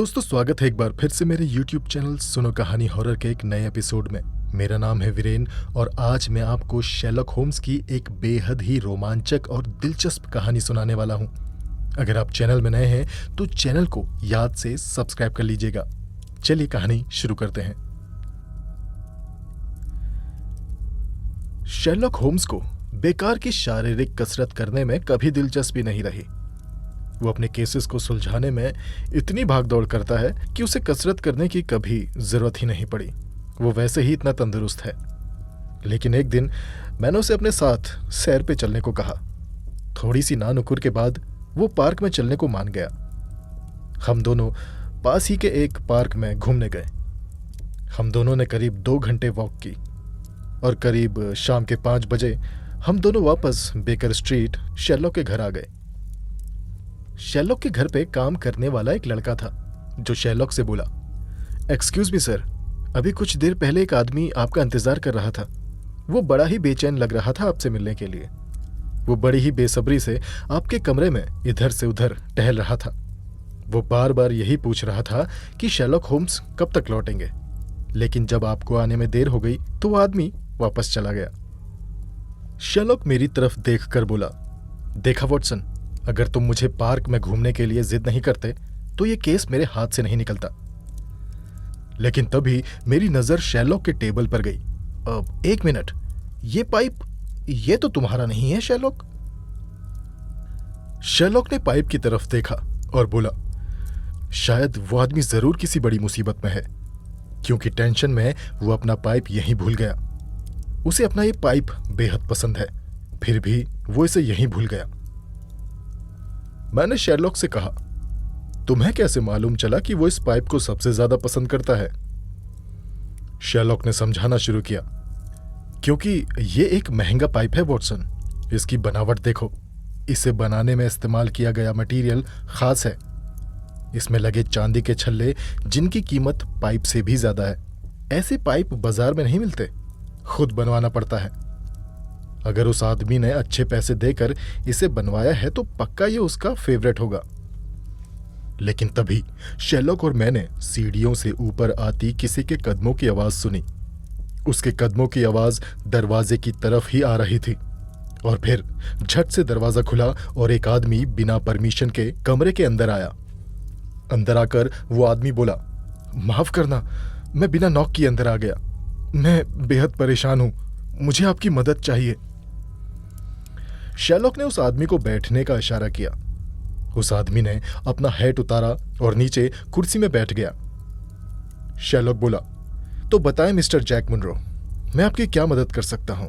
दोस्तों, स्वागत है एक बार फिर से मेरे YouTube चैनल सुनो कहानी हॉरर के एक नए एपिसोड में। मेरा नाम है वीरेन और आज मैं आपको शेरलॉक होम्स की एक बेहद ही रोमांचक और दिलचस्प कहानी सुनाने वाला हूं। अगर आप चैनल में नए हैं तो चैनल को याद से सब्सक्राइब कर लीजिएगा। चलिए कहानी शुरू करते हैं। शेरलॉक होम्स को बेकार की शारीरिक कसरत करने में कभी दिलचस्पी नहीं रही। वो अपने केसेस को सुलझाने में इतनी भागदौड़ करता है कि उसे कसरत करने की कभी जरूरत ही नहीं पड़ी। वो वैसे ही इतना तंदुरुस्त है। लेकिन एक दिन मैंने उसे अपने साथ सैर पे चलने को कहा। थोड़ी सी नानुकुर के बाद वो पार्क में चलने को मान गया। हम दोनों पास ही के एक पार्क में घूमने गए। हम दोनों ने करीब 2 घंटे वॉक की और करीब शाम के 5 बजे हम दोनों वापस बेकर स्ट्रीट शेरलॉक के घर आ गए। शेरलॉक के घर पे काम करने वाला एक लड़का था जो शेरलॉक से बोला, एक्सक्यूज मी सर, अभी कुछ देर पहले एक आदमी आपका इंतजार कर रहा था। वो बड़ा ही बेचैन लग रहा था आपसे मिलने के लिए। वो बड़ी ही बेसब्री से आपके कमरे में इधर से उधर टहल रहा था। वो बार बार यही पूछ रहा था कि शेरलॉक होम्स कब तक लौटेंगे, लेकिन जब आपको आने में देर हो गई तो वो आदमी वापस चला गया। शेरलॉक मेरी तरफ देखकर बोला, देखा वॉटसन, अगर तुम मुझे पार्क में घूमने के लिए जिद नहीं करते तो ये केस मेरे हाथ से नहीं निकलता। लेकिन तभी मेरी नजर शेरलॉक के टेबल पर गई। एक मिनट, ये पाइप ये तो तुम्हारा नहीं है शेरलॉक। शेरलॉक ने पाइप की तरफ देखा और बोला, शायद वो आदमी जरूर किसी बड़ी मुसीबत में है, क्योंकि टेंशन में वो अपना पाइप यहीं भूल गया। उसे अपना ये पाइप बेहद पसंद है, फिर भी वो इसे यहीं भूल गया। मैंने शेरलॉक से कहा, तुम्हें कैसे मालूम चला कि वो इस पाइप को सबसे ज्यादा पसंद करता है? शेरलॉक ने समझाना शुरू किया, क्योंकि ये एक महंगा पाइप है वॉटसन। इसकी बनावट देखो, इसे बनाने में इस्तेमाल किया गया मटेरियल खास है। इसमें लगे चांदी के छल्ले जिनकी कीमत पाइप से भी ज्यादा है। ऐसे पाइप बाजार में नहीं मिलते, खुद बनवाना पड़ता है। अगर उस आदमी ने अच्छे पैसे देकर इसे बनवाया है तो पक्का ये उसका फेवरेट होगा। लेकिन तभी शेरलॉक और मैंने सीढ़ियों से ऊपर आती किसी के कदमों की आवाज सुनी। उसके कदमों की आवाज दरवाजे की तरफ ही आ रही थी और फिर झट से दरवाजा खुला और एक आदमी बिना परमिशन के कमरे के अंदर आया। अंदर आकर वो आदमी बोला, माफ करना, मैं बिना नॉक किए अंदर आ गया। मैं बेहद परेशान हूं, मुझे आपकी मदद चाहिए। शेरलॉक ने उस आदमी को बैठने का इशारा किया। उस आदमी ने अपना हैट उतारा और नीचे कुर्सी में बैठ गया। शेरलॉक बोला, तो बताएं मिस्टर जैक मुनरो, मैं आपकी क्या मदद कर सकता हूं?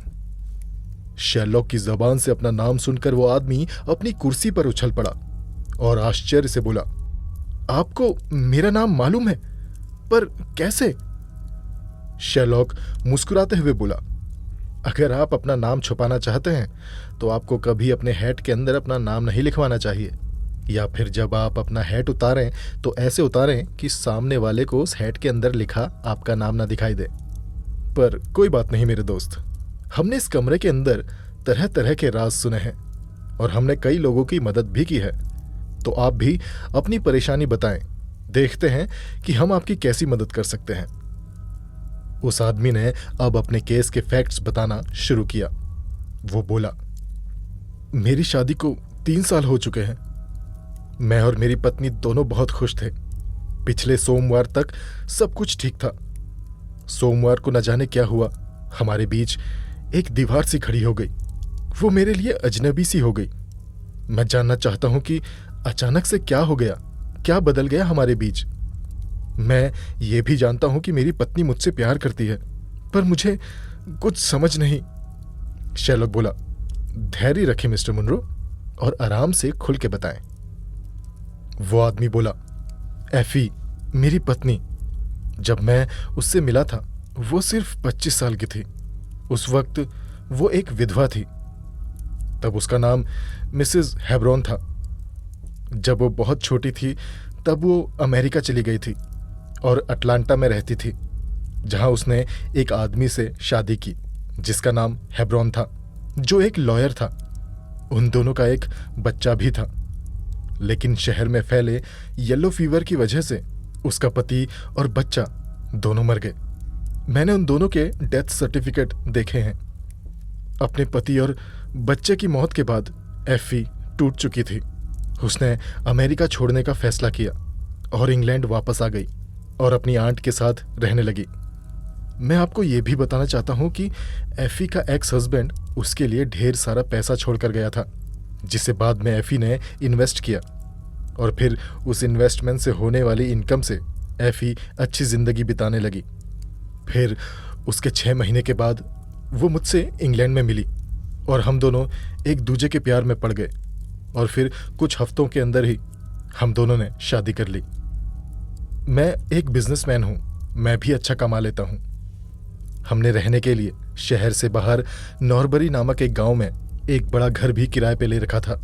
शेरलॉक की जबान से अपना नाम सुनकर वो आदमी अपनी कुर्सी पर उछल पड़ा और आश्चर्य से बोला, आपको मेरा नाम मालूम है, पर कैसे? शेरलॉक मुस्कुराते हुए बोला, अगर आप अपना नाम छुपाना चाहते हैं तो आपको कभी अपने हैट के अंदर अपना नाम नहीं लिखवाना चाहिए, या फिर जब आप अपना हैट उतारें तो ऐसे उतारें कि सामने वाले को उस हैट के अंदर लिखा आपका नाम ना दिखाई दे। पर कोई बात नहीं मेरे दोस्त, हमने इस कमरे के अंदर तरह तरह के राज सुने हैं और हमने कई लोगों की मदद भी की है। तो आप भी अपनी परेशानी बताएं, देखते हैं कि हम आपकी कैसी मदद कर सकते हैं। उस आदमी ने अब अपने केस के फैक्ट्स बताना शुरू किया। वो बोला, मेरी शादी को 3 साल हो चुके हैं। मैं और मेरी पत्नी दोनों बहुत खुश थे। पिछले सोमवार तक सब कुछ ठीक था। सोमवार को न जाने क्या हुआ, हमारे बीच एक दीवार सी खड़ी हो गई। वो मेरे लिए अजनबी सी हो गई। मैं जानना चाहता हूं कि अचानक से क्या हो गया, क्या बदल गया हमारे बीच। मैं ये भी जानता हूं कि मेरी पत्नी मुझसे प्यार करती है, पर मुझे कुछ समझ नहीं। शेरलॉक बोला, धैर्य रखें मिस्टर मुनरो और आराम से खुल के बताएं। वो आदमी बोला, एफी मेरी पत्नी, जब मैं उससे मिला था वो सिर्फ 25 साल की थी। उस वक्त वो एक विधवा थी। तब उसका नाम मिसेस हेब्रोन था। जब वो बहुत छोटी थी तब वो अमेरिका चली गई थी और अटलांटा में रहती थी, जहां उसने एक आदमी से शादी की जिसका नाम हेब्रोन था, जो एक लॉयर था। उन दोनों का एक बच्चा भी था। लेकिन शहर में फैले येलो फीवर की वजह से उसका पति और बच्चा दोनों मर गए। मैंने उन दोनों के डेथ सर्टिफिकेट देखे हैं। अपने पति और बच्चे की मौत के बाद एफी टूट चुकी थी। उसने अमेरिका छोड़ने का फैसला किया और इंग्लैंड वापस आ गई और अपनी आंट के साथ रहने लगी। मैं आपको ये भी बताना चाहता हूँ कि एफी का एक्स हस्बैंड उसके लिए ढेर सारा पैसा छोड़कर गया था, जिसे बाद में एफी ने इन्वेस्ट किया और फिर उस इन्वेस्टमेंट से होने वाली इनकम से एफी अच्छी ज़िंदगी बिताने लगी। फिर उसके 6 महीने के बाद वो मुझसे इंग्लैंड में मिली और हम दोनों एक दूजे के प्यार में पड़ गए और फिर कुछ हफ्तों के अंदर ही हम दोनों ने शादी कर ली। मैं एक बिजनेसमैन हूँ, मैं भी अच्छा कमा लेता हूँ। हमने रहने के लिए शहर से बाहर नॉर्बरी नामक एक गांव में एक बड़ा घर भी किराए पे ले रखा था।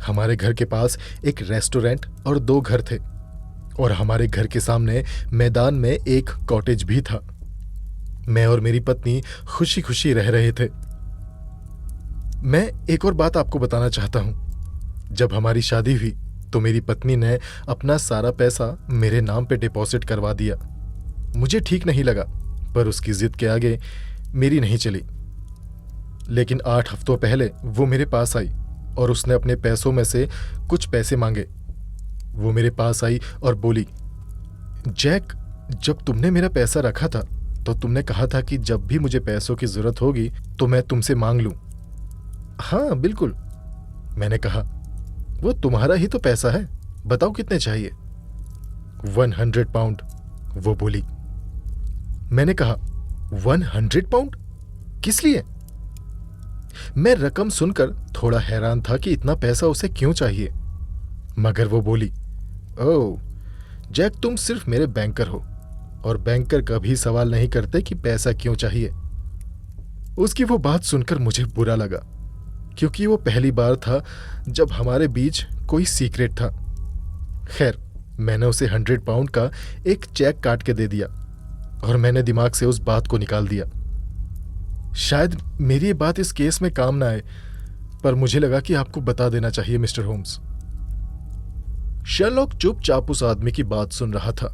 हमारे घर के पास एक रेस्टोरेंट और 2 घर थे और हमारे घर के सामने मैदान में एक कॉटेज भी था। मैं और मेरी पत्नी खुशी खुशी रह रहे थे। मैं एक और बात आपको बताना चाहता हूँ। जब हमारी शादी हुई तो मेरी पत्नी ने अपना सारा पैसा मेरे नाम पे डिपॉजिट करवा दिया। मुझे ठीक नहीं लगा, पर उसकी जिद के आगे मेरी नहीं चली। लेकिन 8 हफ्तों पहले वो मेरे पास आई और उसने अपने पैसों में से कुछ पैसे मांगे। वो मेरे पास आई और बोली, जैक, जब तुमने मेरा पैसा रखा था तो तुमने कहा था कि जब भी मुझे पैसों की जरूरत होगी तो मैं तुमसे मांग लूं। हाँ बिल्कुल, मैंने कहा। वो तुम्हारा ही तो पैसा है, बताओ कितने चाहिए। 100 पाउंड, वो बोली। मैंने कहा, 100 पाउंड? किस लिए? मैं रकम सुनकर थोड़ा हैरान था कि इतना पैसा उसे क्यों चाहिए, मगर वो बोली, ओह जैक, तुम सिर्फ मेरे बैंकर हो और बैंकर कभी सवाल नहीं करते कि पैसा क्यों चाहिए। उसकी वो बात सुनकर मुझे बुरा लगा, क्योंकि वो पहली बार था जब हमारे बीच कोई सीक्रेट था। खैर, मैंने उसे 100 पाउंड का एक चेक काट के दे दिया और मैंने दिमाग से उस बात को निकाल दिया। शायद मेरी ये बात इस केस में काम ना आए, पर मुझे लगा कि आपको बता देना चाहिए मिस्टर होम्स। शर्लॉक चुपचाप उस आदमी की बात सुन रहा था।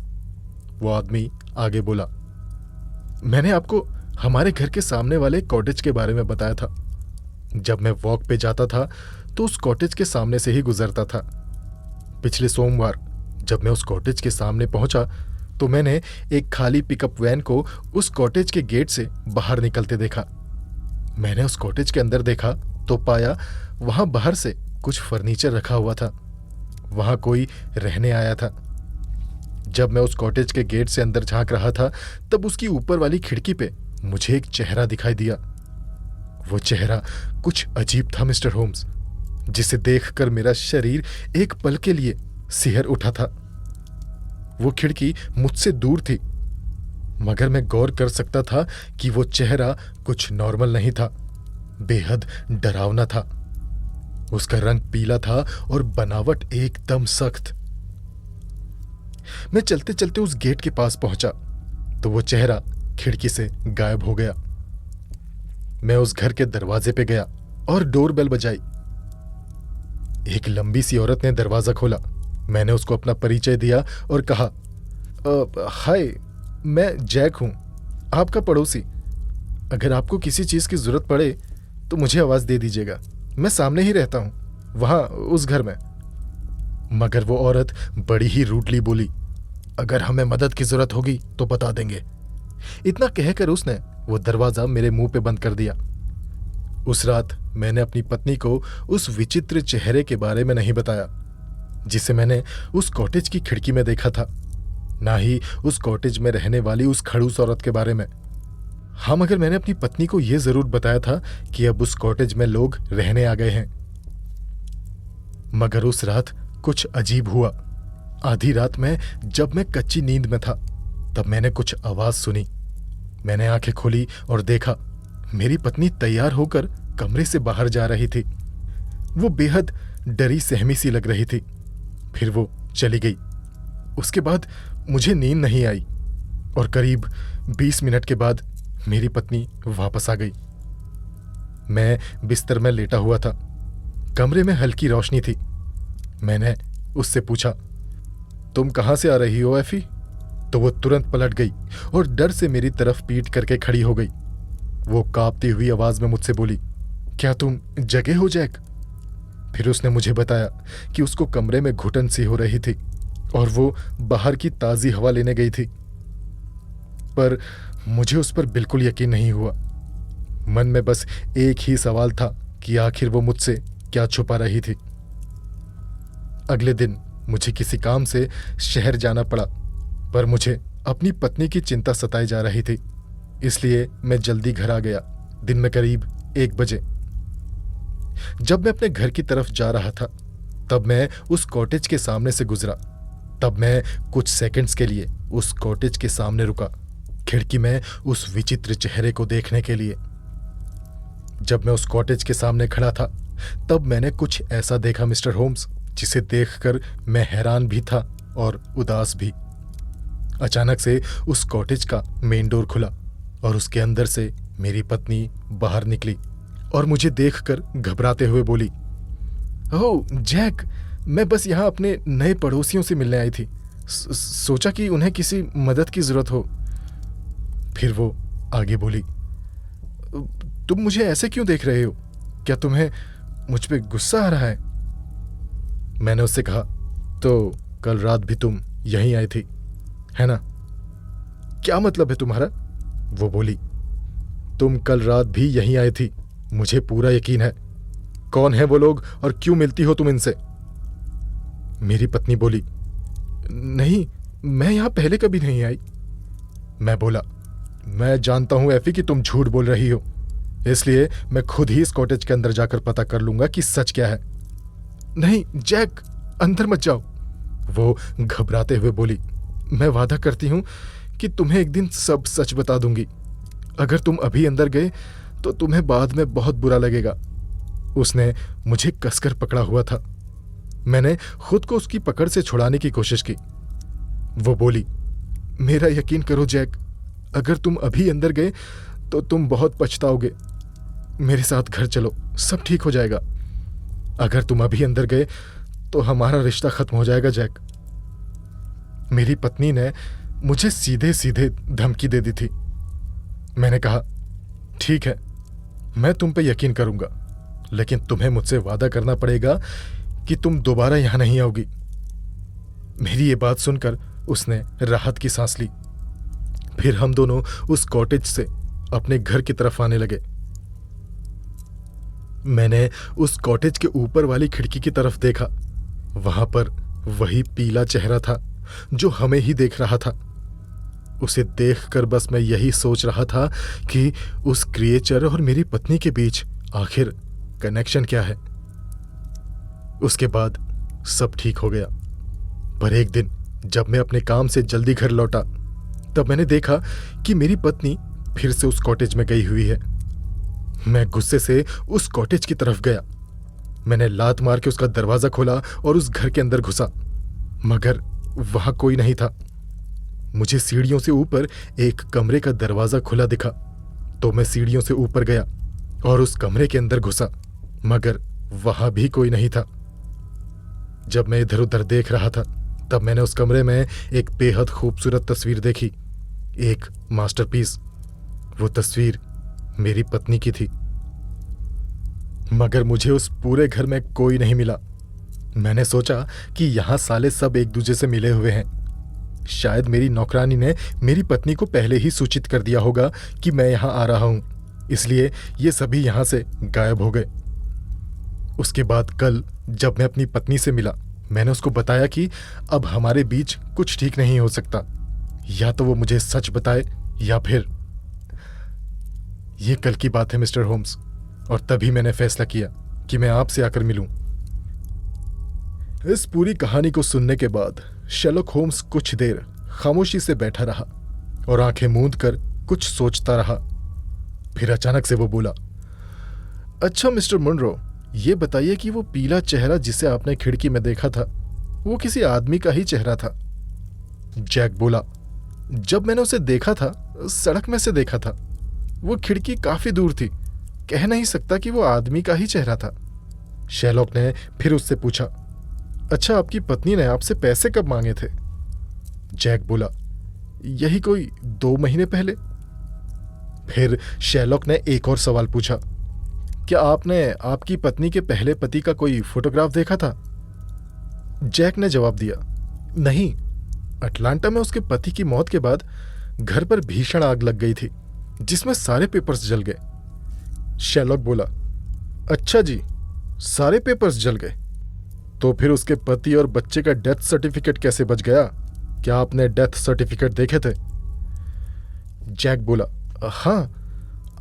वो आदमी आगे बोला, मैंने आपको हमारे घर के सामने वाले कॉटेज के बारे में बताया था। जब मैं वॉक पे जाता था तो उस कॉटेज के सामने से ही गुजरता था। पिछले सोमवार जब मैं उस कॉटेज के सामने पहुंचा तो मैंने एक खाली पिकअप वैन को उस कॉटेज के गेट से बाहर निकलते देखा। मैंने उस कॉटेज के अंदर देखा तो पाया वहां बाहर से कुछ फर्नीचर रखा हुआ था। वहां कोई रहने आया था। जब मैं उस कॉटेज के गेट से अंदर झांक रहा था तब उसकी ऊपर वाली खिड़की पे मुझे एक चेहरा दिखाई दिया। वो चेहरा कुछ अजीब था मिस्टर होम्स, जिसे देखकर मेरा शरीर एक पल के लिए सिहर उठा था। वो खिड़की मुझसे दूर थी, मगर मैं गौर कर सकता था कि वो चेहरा कुछ नॉर्मल नहीं था, बेहद डरावना था। उसका रंग पीला था और बनावट एकदम सख्त। मैं चलते चलते उस गेट के पास पहुंचा तो वो चेहरा खिड़की से गायब हो गया। मैं उस घर के दरवाजे पे गया और डोरबेल बजाई। एक लंबी सी औरत ने दरवाजा खोला। मैंने उसको अपना परिचय दिया और कहा, हाय, मैं जैक हूं, आपका पड़ोसी। अगर आपको किसी चीज की जरूरत पड़े तो मुझे आवाज दे दीजिएगा, मैं सामने ही रहता हूं, वहां उस घर में। मगर वो औरत बड़ी ही रूडली बोली, अगर हमें मदद की जरूरत होगी तो बता देंगे। इतना कहकर उसने वो दरवाजा मेरे मुंह पे बंद कर दिया। उस रात मैंने अपनी पत्नी को उस विचित्र चेहरे के बारे में नहीं बताया जिसे मैंने उस कॉटेज की खिड़की में देखा था, ना ही उस कॉटेज में रहने वाली उस खड़ूस औरत के बारे में। हाँ, मगर मैंने अपनी पत्नी को यह जरूर बताया था कि अब उस कॉटेज में लोग रहने आ गए हैं। मगर उस रात कुछ अजीब हुआ। आधी रात में जब मैं कच्ची नींद में था तब मैंने कुछ आवाज सुनी। मैंने आंखें खोली और देखा मेरी पत्नी तैयार होकर कमरे से बाहर जा रही थी। वो बेहद डरी सहमी सी लग रही थी। फिर वो चली गई। उसके बाद मुझे नींद नहीं आई और करीब 20 मिनट के बाद मेरी पत्नी वापस आ गई। मैं बिस्तर में लेटा हुआ था। कमरे में हल्की रोशनी थी। मैंने उससे पूछा, तुम कहाँ से आ रही हो एफी? तो वो तुरंत पलट गई और डर से मेरी तरफ पीठ करके खड़ी हो गई। वो कांपती हुई आवाज में मुझसे बोली, क्या तुम जगे हो जैक? फिर उसने मुझे बताया कि उसको कमरे में घुटन सी हो रही थी और वो बाहर की ताज़ी हवा लेने गई थी। पर मुझे उस पर बिल्कुल यकीन नहीं हुआ। मन में बस एक ही सवाल था कि आखिर वो मुझसे क्या छुपा रही थी। अगले दिन मुझे किसी काम से शहर जाना पड़ा, पर मुझे अपनी पत्नी की चिंता सताई जा रही थी, इसलिए मैं जल्दी घर आ गया। दिन में करीब 1 बजे। जब मैं अपने घर की तरफ जा रहा था तब मैं उस कॉटेज के सामने से गुजरा। तब मैं कुछ सेकंड्स के लिए उस कॉटेज के सामने रुका, खिड़की में उस विचित्र चेहरे को देखने के लिए। जब मैं उस कॉटेज के सामने खड़ा था तब मैंने कुछ ऐसा देखा मिस्टर होम्स, जिसे देखकर मैं हैरान भी था और उदास भी। अचानक से उस कॉटेज का मेन डोर खुला और उसके अंदर से मेरी पत्नी बाहर निकली और मुझे देखकर घबराते हुए बोली, ओह जैक, मैं बस यहाँ अपने नए पड़ोसियों से मिलने आई थी। सोचा कि उन्हें किसी मदद की जरूरत हो। फिर वो आगे बोली, तुम मुझे ऐसे क्यों देख रहे हो? क्या तुम्हें मुझ पे गुस्सा आ रहा है? मैंने उससे कहा, तो कल रात भी तुम यहीं आई थी, है ना? क्या मतलब है तुम्हारा? वो बोली, तुम कल रात भी यहीं आई थी, मुझे पूरा यकीन है। कौन है वो लोग और क्यों मिलती हो तुम इनसे? मेरी पत्नी बोली, नहीं, मैं यहां पहले कभी नहीं आई। मैं बोला, मैं जानता हूं एफी कि तुम झूठ बोल रही हो, इसलिए मैं खुद ही इस कॉटेज के अंदर जाकर पता कर लूंगा कि सच क्या है। नहीं जैक, अंदर मत जाओ, वो घबराते हुए बोली। मैं वादा करती हूं कि तुम्हें एक दिन सब सच बता दूंगी। अगर तुम अभी अंदर गए तो तुम्हें बाद में बहुत बुरा लगेगा। उसने मुझे कसकर पकड़ा हुआ था। मैंने खुद को उसकी पकड़ से छुड़ाने की कोशिश की। वो बोली, मेरा यकीन करो जैक, अगर तुम अभी अंदर गए तो तुम बहुत पछताओगे। मेरे साथ घर चलो, सब ठीक हो जाएगा। अगर तुम अभी अंदर गए तो हमारा रिश्ता खत्म हो जाएगा जैक। मेरी पत्नी ने मुझे सीधे सीधे धमकी दे दी थी। मैंने कहा, ठीक है, मैं तुम पे यकीन करूंगा, लेकिन तुम्हें मुझसे वादा करना पड़ेगा कि तुम दोबारा यहां नहीं आओगी। मेरी ये बात सुनकर उसने राहत की सांस ली। फिर हम दोनों उस कॉटेज से अपने घर की तरफ आने लगे। मैंने उस कॉटेज के ऊपर वाली खिड़की की तरफ देखा। वहां पर वही पीला चेहरा था जो हमें ही देख रहा था। उसे देखकर बस मैं यही सोच रहा था कि उस क्रिएचर और मेरी पत्नी के बीच आखिर कनेक्शन क्या है। उसके बाद सब ठीक हो गया। पर एक दिन जब मैं अपने काम से जल्दी घर लौटा तब मैंने देखा कि मेरी पत्नी फिर से उस कॉटेज में गई हुई है। मैं गुस्से से उस कॉटेज की तरफ गया। मैंने लात मार के उसका दरवाजा खोला और उस घर के अंदर घुसा, मगर वहां कोई नहीं था। मुझे सीढ़ियों से ऊपर एक कमरे का दरवाजा खुला दिखा, तो मैं सीढ़ियों से ऊपर गया और उस कमरे के अंदर घुसा, मगर वहां भी कोई नहीं था। जब मैं इधर उधर देख रहा था तब मैंने उस कमरे में एक बेहद खूबसूरत तस्वीर देखी, एक मास्टरपीस। वो तस्वीर मेरी पत्नी की थी, मगर मुझे उस पूरे घर में कोई नहीं मिला। मैंने सोचा कि यहां साले सब एक दूसरे से मिले हुए हैं। शायद मेरी नौकरानी ने मेरी पत्नी को पहले ही सूचित कर दिया होगा कि मैं यहां आ रहा हूं, इसलिए ये सभी यहां से गायब हो गए। उसके बाद कल जब मैं अपनी पत्नी से मिला, मैंने उसको बताया कि अब हमारे बीच कुछ ठीक नहीं हो सकता। या तो वो मुझे सच बताए या फिर। ये कल की बात है मिस्टर होम्स, और तभी मैंने फैसला किया कि मैं आपसे आकर मिलूं। इस पूरी कहानी को सुनने के बाद शेरलॉक होम्स कुछ देर खामोशी से बैठा रहा और आंखें मूंद कर कुछ सोचता रहा। फिर अचानक से वो बोला, अच्छा मिस्टर मुनरो, ये बताइए कि वो पीला चेहरा जिसे आपने खिड़की में देखा था, वो किसी आदमी का ही चेहरा था? जैक बोला, जब मैंने उसे देखा था सड़क में से देखा था। वो खिड़की काफी दूर थी, कह नहीं सकता कि वो आदमी का ही चेहरा था। शेरलॉक ने फिर उससे पूछा, अच्छा आपकी पत्नी ने आपसे पैसे कब मांगे थे? जैक बोला, यही कोई 2 महीने पहले। फिर शेरलॉक ने एक और सवाल पूछा, क्या आपने आपकी पत्नी के पहले पति का कोई फोटोग्राफ देखा था? जैक ने जवाब दिया, नहीं, अटलांटा में उसके पति की मौत के बाद घर पर भीषण आग लग गई थी जिसमें सारे पेपर्स जल गए। शेरलॉक बोला, अच्छा जी, सारे पेपर्स जल गए। तो फिर उसके पति और बच्चे का डेथ सर्टिफिकेट कैसे बच गया? क्या आपने डेथ सर्टिफिकेट देखे थे? जैक बोला, हाँ,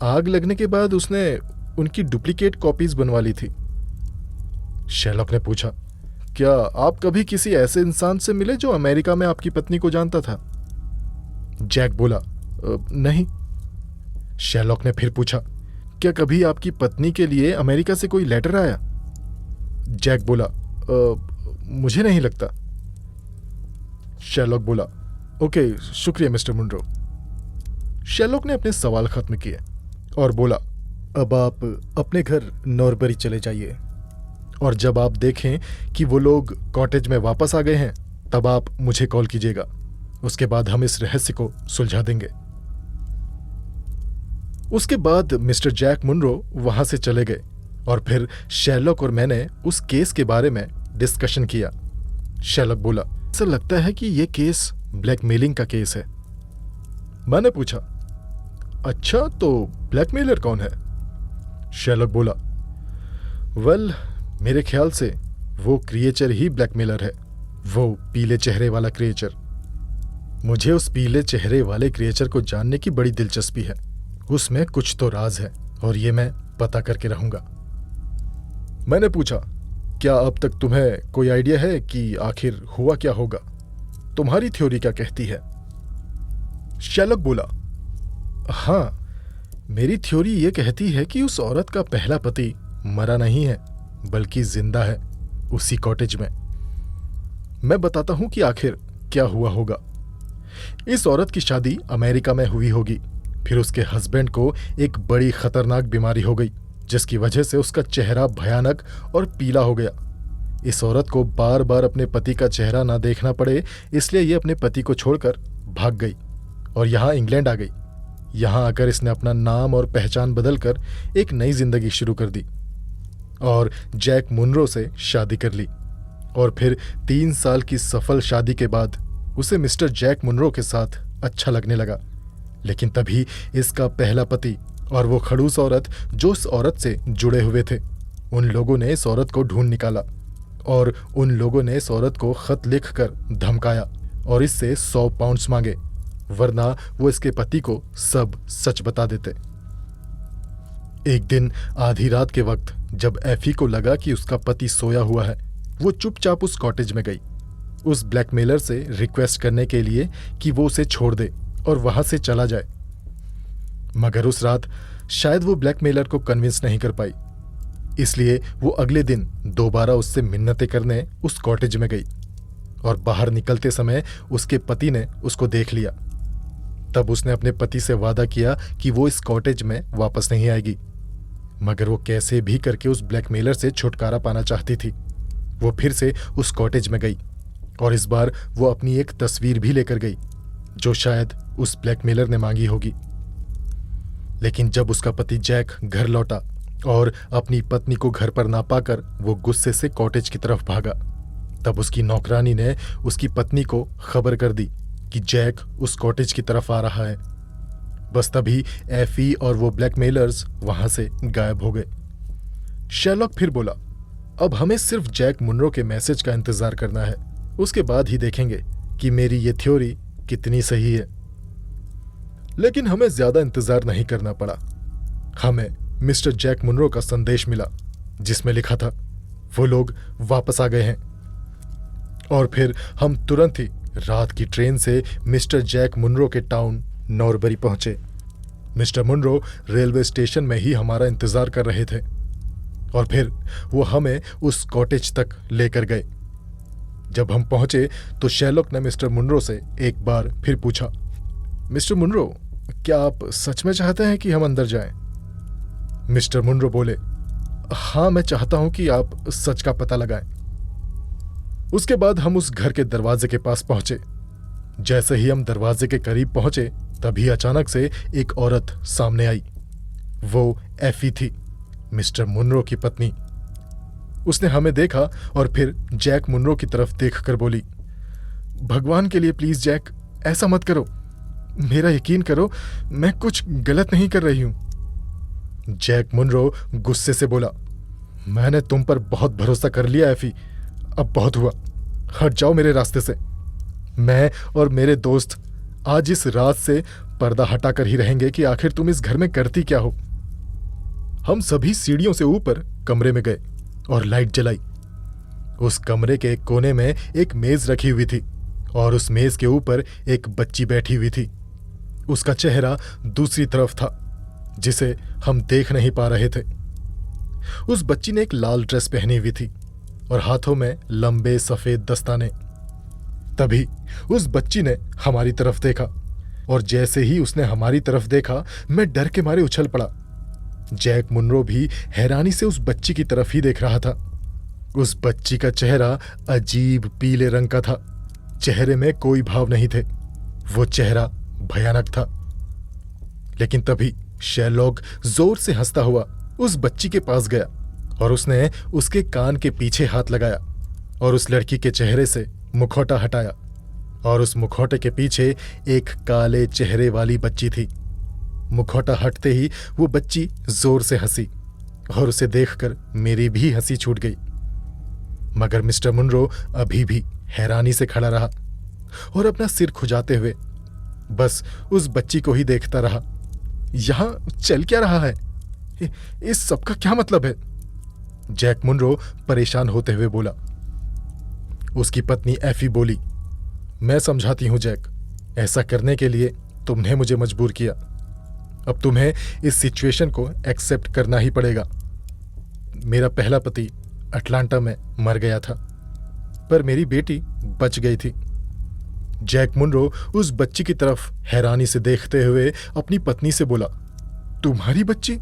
आग लगने के बाद उसने उनकी डुप्लीकेट कॉपीज बनवा ली थी। शेरलॉक ने पूछा, क्या आप कभी किसी ऐसे इंसान से मिले जो अमेरिका में आपकी पत्नी को जानता था? जैक बोला, नहीं। शेरलॉक ने फिर पूछा, क्या कभी आपकी पत्नी के लिए अमेरिका से कोई लेटर आया? जैक बोला, मुझे नहीं लगता। शेरलॉक बोला, ओके, शुक्रिया मिस्टर मुनरो। शेरलॉक ने अपने सवाल खत्म किए और बोला, अब आप अपने घर नॉर्बरी चले जाइए और जब आप देखें कि वो लोग कॉटेज में वापस आ गए हैं तब आप मुझे कॉल कीजिएगा। उसके बाद हम इस रहस्य को सुलझा देंगे। उसके बाद मिस्टर जैक मुनरो वहां से चले गए और फिर शेरलॉक और मैंने उस केस के बारे में डिस्कशन किया। शेरलॉक बोला, ऐसा लगता है कि यह केस ब्लैकमेलिंग का केस है। मैंने पूछा, अच्छा, तो ब्लैकमेलर कौन है? शेरलॉक बोला, वेल, मेरे ख्याल से वो क्रिएचर ही ब्लैकमेलर है, वो पीले चेहरे वाला क्रिएचर। मुझे उस पीले चेहरे वाले क्रिएचर को जानने की बड़ी दिलचस्पी है। उसमें कुछ तो राज है और ये मैं पता करके रहूंगा। मैंने पूछा, क्या अब तक तुम्हें कोई आइडिया है कि आखिर हुआ क्या होगा? तुम्हारी थ्योरी क्या कहती है? शेरलॉक बोला, हाँ, मेरी थ्योरी ये कहती है कि उस औरत का पहला पति मरा नहीं है बल्कि जिंदा है उसी कॉटेज में। मैं बताता हूं कि आखिर क्या हुआ होगा। इस औरत की शादी अमेरिका में हुई होगी, फिर उसके हस्बैंड को एक बड़ी खतरनाक बीमारी हो गई जिसकी वजह से उसका चेहरा भयानक और पीला हो गया। इस औरत को बार बार अपने पति का चेहरा ना देखना पड़े इसलिए ये अपने पति को छोड़कर भाग गई और यहाँ इंग्लैंड आ गई। यहाँ आकर इसने अपना नाम और पहचान बदलकर एक नई जिंदगी शुरू कर दी और जैक मुनरो से शादी कर ली। और फिर 3 साल की सफल शादी के बाद उसे मिस्टर जैक मुनरो के साथ अच्छा लगने लगा। लेकिन तभी इसका पहला पति और वो खड़ूस औरत जो इस औरत से जुड़े हुए थे, उन लोगों ने इस औरत को ढूंढ निकाला और उन लोगों ने इस औरत को खत लिखकर धमकाया और इससे 100 पाउंड्स मांगे, वरना वो इसके पति को सब सच बता देते। एक दिन आधी रात के वक्त जब एफी को लगा कि उसका पति सोया हुआ है, वो चुपचाप उस कॉटेज में गई उस ब्लैकमेलर से रिक्वेस्ट करने के लिए कि वो उसे छोड़ दे और वहां से चला जाए। मगर उस रात शायद वो ब्लैकमेलर को कन्विंस नहीं कर पाई, इसलिए वो अगले दिन दोबारा उससे मिन्नतें करने उस कॉटेज में गई और बाहर निकलते समय उसके पति ने उसको देख लिया। तब उसने अपने पति से वादा किया कि वो इस कॉटेज में वापस नहीं आएगी, मगर वो कैसे भी करके उस ब्लैकमेलर से छुटकारा पाना चाहती थी। वो फिर से उस कॉटेज में गई और इस बार वो अपनी एक तस्वीर भी लेकर गई जो शायद उस ब्लैकमेलर ने मांगी होगी। लेकिन जब उसका पति जैक घर लौटा और अपनी पत्नी को घर पर ना पाकर वो गुस्से से कॉटेज की तरफ भागा, तब उसकी नौकरानी ने उसकी पत्नी को खबर कर दी कि जैक उस कॉटेज की तरफ आ रहा है। बस तभी एफी और वो ब्लैकमेलर्स वहां से गायब हो गए। शेरलॉक फिर बोला, अब हमें सिर्फ जैक मुनरो के मैसेज का इंतजार करना है, उसके बाद ही देखेंगे कि मेरी ये थ्योरी कितनी सही है। लेकिन हमें ज्यादा इंतजार नहीं करना पड़ा। हमें मिस्टर जैक मुनरो का संदेश मिला जिसमें लिखा था वो लोग वापस आ गए हैं। और फिर हम तुरंत ही रात की ट्रेन से मिस्टर जैक मुनरो के टाउन नॉर्बरी पहुंचे। मिस्टर मुनरो रेलवे स्टेशन में ही हमारा इंतजार कर रहे थे और फिर वो हमें उस कॉटेज तक लेकर गए। जब हम पहुंचे तो शेरलॉक ने मिस्टर मुनरो से एक बार फिर पूछा, मिस्टर मुनरो, क्या आप सच में चाहते हैं कि हम अंदर जाएं? मिस्टर मुनरो बोले, हाँ, मैं चाहता हूं कि आप सच का पता लगाएं। उसके बाद हम उस घर के दरवाजे के पास पहुंचे जैसे ही हम दरवाजे के करीब पहुंचे तभी अचानक से एक औरत सामने आई। वो एफी थी, मिस्टर मुनरो की पत्नी। उसने हमें देखा और फिर जैक मुनरो की तरफ देखकर बोली, भगवान के लिए प्लीज जैक, ऐसा मत करो, मेरा यकीन करो, मैं कुछ गलत नहीं कर रही हूं। जैक मुनरो गुस्से से बोला, मैंने तुम पर बहुत भरोसा कर लिया एफी, अब बहुत हुआ, हट जाओ मेरे रास्ते से। मैं और मेरे दोस्त आज इस रात से पर्दा हटाकर ही रहेंगे कि आखिर तुम इस घर में करती क्या हो। हम सभी सीढ़ियों से ऊपर कमरे में गए और लाइट जलाई। उस कमरे के एक कोने में एक मेज रखी हुई थी और उस मेज के ऊपर एक बच्ची बैठी हुई थी। उसका चेहरा दूसरी तरफ था, जिसे हम देख नहीं पा रहे थे। उस बच्ची ने एक लाल ड्रेस पहनी हुई थी और हाथों में लंबे सफेद दस्ताने। तभी उस बच्ची ने हमारी तरफ देखा और जैसे ही उसने हमारी तरफ देखा मैं डर के मारे उछल पड़ा। जैक मुनरो भी हैरानी से उस बच्ची की तरफ ही देख रहा था। उस बच्ची का चेहरा अजीब पीले रंग का था, चेहरे में कोई भाव नहीं थे, वो चेहरा भयानक था। लेकिन तभी शेरलॉक जोर से हंसता हुआ उस बच्ची के पास गया और उसने उसके कान के पीछे हाथ लगाया और उस लड़की के चेहरे से मुखौटा हटाया और उस मुखौटे के पीछे एक काले चेहरे वाली बच्ची थी। मुखौटा हटते ही वो बच्ची जोर से हंसी और उसे देखकर मेरी भी हंसी छूट गई। मगर मिस्टर मुनरो अभी भी हैरानी से खड़ा रहा और अपना सिर खुजाते हुए बस उस बच्ची को ही देखता रहा। यहां चल क्या रहा है? इस सब का क्या मतलब है? जैक मुनरो परेशान होते हुए बोला। उसकी पत्नी एफी बोली, मैं समझाती हूं जैक, ऐसा करने के लिए तुमने मुझे मजबूर किया। अब तुम्हें इस सिचुएशन को एक्सेप्ट करना ही पड़ेगा। मेरा पहला पति अटलांटा में मर गया था, पर मेरी बेटी बच गई थी। जैक मुनरो उस बच्ची की तरफ हैरानी से देखते हुए अपनी पत्नी से बोला, तुम्हारी बच्ची?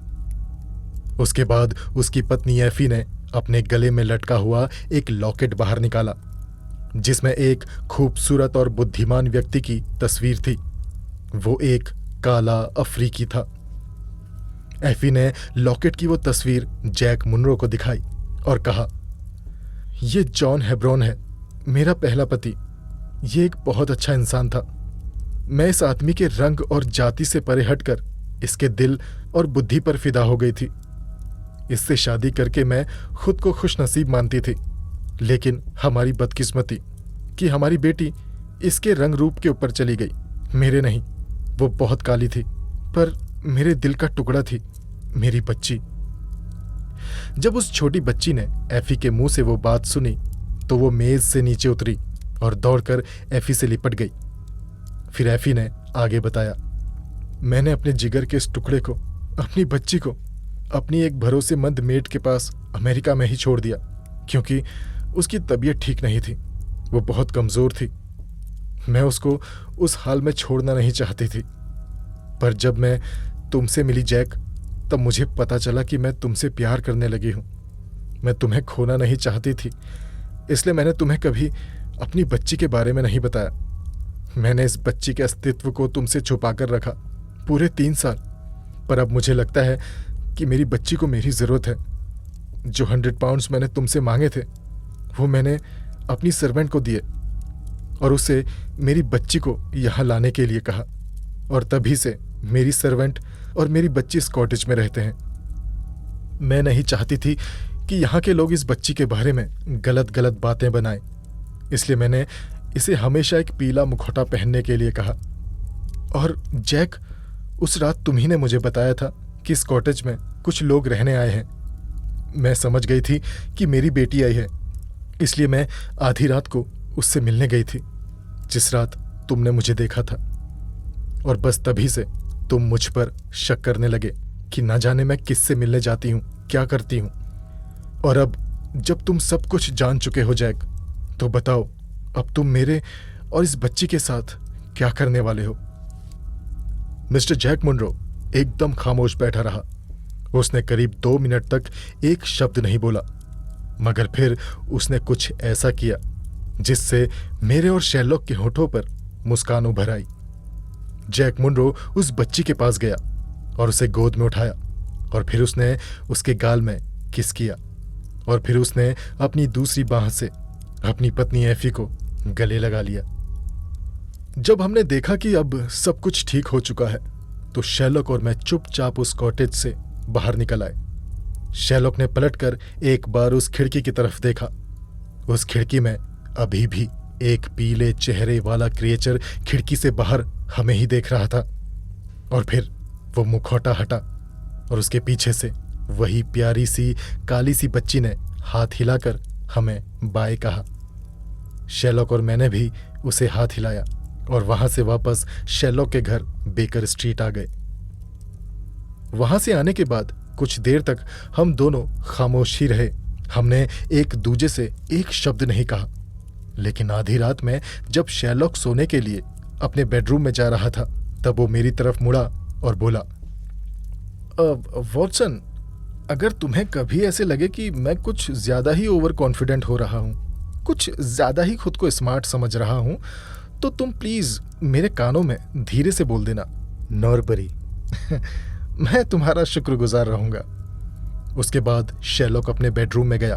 उसके बाद उसकी पत्नी एफी ने अपने गले में लटका हुआ एक लॉकेट बाहर निकाला, जिसमें एक खूबसूरत और बुद्धिमान व्यक्ति की तस्वीर थी। वो एक काला अफ्रीकी था। एफी ने लॉकेट की वो तस्वीर जैक मुनरो को दिखाई और कहा, ये जॉन हेब्रोन है, मेरा पहला पति। ये एक बहुत अच्छा इंसान था। मैं इस आदमी के रंग और जाति से परे हटकर इसके दिल और बुद्धि पर फिदा हो गई थी। इससे शादी करके मैं खुद को खुशनसीब मानती थी, लेकिन हमारी बदकिस्मती कि हमारी बेटी इसके रंग रूप के ऊपर चली गई, मेरे नहीं। वो बहुत काली थी, पर मेरे दिल का टुकड़ा थी, मेरी बच्ची। जब उस छोटी बच्ची ने एफी के मुंह से वो बात सुनी तो वो मेज से नीचे उतरी और दौड़कर एफी से लिपट गई। फिर एफी ने आगे बताया, मैंने अपने जिगर के इस टुकड़े को, अपनी बच्ची को, अपनी एक भरोसेमंद मेट के पास अमेरिका में ही छोड़ दिया, क्योंकि उसकी तबीयत ठीक नहीं थी, वो बहुत कमजोर थी। मैं उसको उस हाल में छोड़ना नहीं चाहती थी, पर जब मैं तुमसे मिली जैक, तब मुझे पता चला कि मैं तुमसे प्यार करने लगी हूं। मैं तुम्हें खोना नहीं चाहती थी, इसलिए मैंने तुम्हें कभी अपनी बच्ची के बारे में नहीं बताया। मैंने इस बच्ची के अस्तित्व को तुमसे छुपा कर रखा पूरे 3 साल, पर अब मुझे लगता है कि मेरी बच्ची को मेरी ज़रूरत है। जो 100 पाउंड्स मैंने तुमसे मांगे थे, वो मैंने अपनी सर्वेंट को दिए और उसे मेरी बच्ची को यहाँ लाने के लिए कहा, और तभी से मेरी सर्वेंट और मेरी बच्ची इस कॉटेज में रहते हैं। मैं नहीं चाहती थी कि यहाँ के लोग इस बच्ची के बारे में गलत गलत बातें बनाएं, इसलिए मैंने इसे हमेशा एक पीला मुखौटा पहनने के लिए कहा। और जैक, उस रात तुम्ही ने मुझे बताया था कि इस कॉटेज में कुछ लोग रहने आए हैं। मैं समझ गई थी कि मेरी बेटी आई है, इसलिए मैं आधी रात को उससे मिलने गई थी, जिस रात तुमने मुझे देखा था। और बस तभी से तुम मुझ पर शक करने लगे कि ना जाने मैं किससे मिलने जाती हूँ, क्या करती हूँ। और अब जब तुम सब कुछ जान चुके हो जैक, तो बताओ अब तुम मेरे और इस बच्ची के साथ क्या करने वाले हो? मिस्टर जैक मुनरो एकदम खामोश बैठा रहा। उसने करीब 2 मिनट तक एक शब्द नहीं बोला, मगर फिर उसने कुछ ऐसा किया जिससे मेरे और शेरलॉक के होठों पर मुस्कान उभर आई। जैक मुनरो उस बच्ची के पास गया और उसे गोद में उठाया और फिर उसने उसके गाल में किस किया और फिर उसने अपनी दूसरी बाह से अपनी पत्नी एफी को गले लगा लिया। जब हमने देखा कि अब सब कुछ ठीक हो चुका है तो शैलॉक और मैं चुपचाप उस कॉटेज से बाहर निकल आए। शैलॉक ने पलटकर एक बार उस खिड़की की तरफ देखा। उस खिड़की में अभी भी एक पीले चेहरे वाला क्रिएचर खिड़की से बाहर हमें ही देख रहा था और फिर वो मुखौटा हटा और उसके पीछे से वही प्यारी सी काली सी बच्ची ने हाथ हिलाकर हमें बाय कहा। शैलॉक और मैंने भी उसे हाथ हिलाया और वहां से वापस शैलॉक के घर बेकर स्ट्रीट आ गए। वहां से आने के बाद कुछ देर तक हम दोनों खामोश ही रहे। हमने एक दूजे से एक शब्द नहीं कहा, लेकिन आधी रात में जब शैलॉक सोने के लिए अपने बेडरूम में जा रहा था तब वो मेरी तरफ मुड़ा और बोला, वॉटसन, अगर तुम्हें कभी ऐसे लगे कि मैं कुछ ज्यादा ही ओवर कॉन्फिडेंट हो रहा हूं, कुछ ज्यादा ही खुद को स्मार्ट समझ रहा हूं, तो तुम प्लीज मेरे कानों में धीरे से बोल देना, नॉर्बरी। मैं तुम्हारा शुक्रगुजार रहूंगा। उसके बाद शैलॉक अपने बेडरूम में गया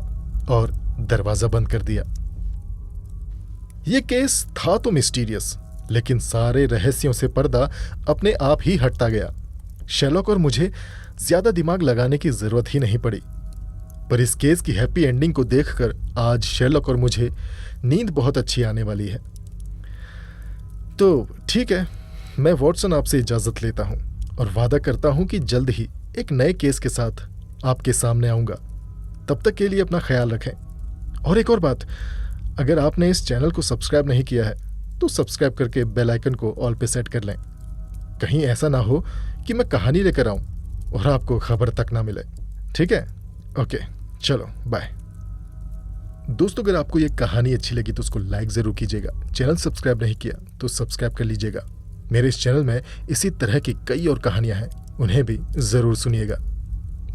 और दरवाजा बंद कर दिया। यह केस था तो मिस्टीरियस, लेकिन सारे रहस्यों से पर्दा अपने आप ही हटता गया। शैलॉक और मुझे ज्यादा दिमाग लगाने की जरूरत ही नहीं पड़ी, पर इस केस की हैप्पी एंडिंग को देखकर आज शैलॉक और मुझे नींद बहुत अच्छी आने वाली है। तो ठीक है, मैं वॉटसन आपसे इजाजत लेता हूं और वादा करता हूं कि जल्द ही एक नए केस के साथ आपके सामने आऊंगा। तब तक के लिए अपना ख्याल रखें। और एक और बात, अगर आपने इस चैनल को सब्सक्राइब नहीं किया है तो सब्सक्राइब करके बेल आइकन को ऑल पे सेट कर लें। कहीं ऐसा ना हो कि मैं कहानी लेकर आऊं और आपको खबर तक ना मिले। ठीक है? ओके, चलो बाय। दोस्तों, अगर आपको ये कहानी अच्छी लगी तो उसको लाइक जरूर कीजिएगा। चैनल सब्सक्राइब नहीं किया तो सब्सक्राइब कर लीजिएगा। मेरे इस चैनल में इसी तरह की कई और कहानियां हैं, उन्हें भी जरूर सुनिएगा।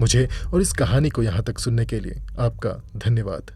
मुझे और इस कहानी को यहाँ तक सुनने के लिए आपका धन्यवाद।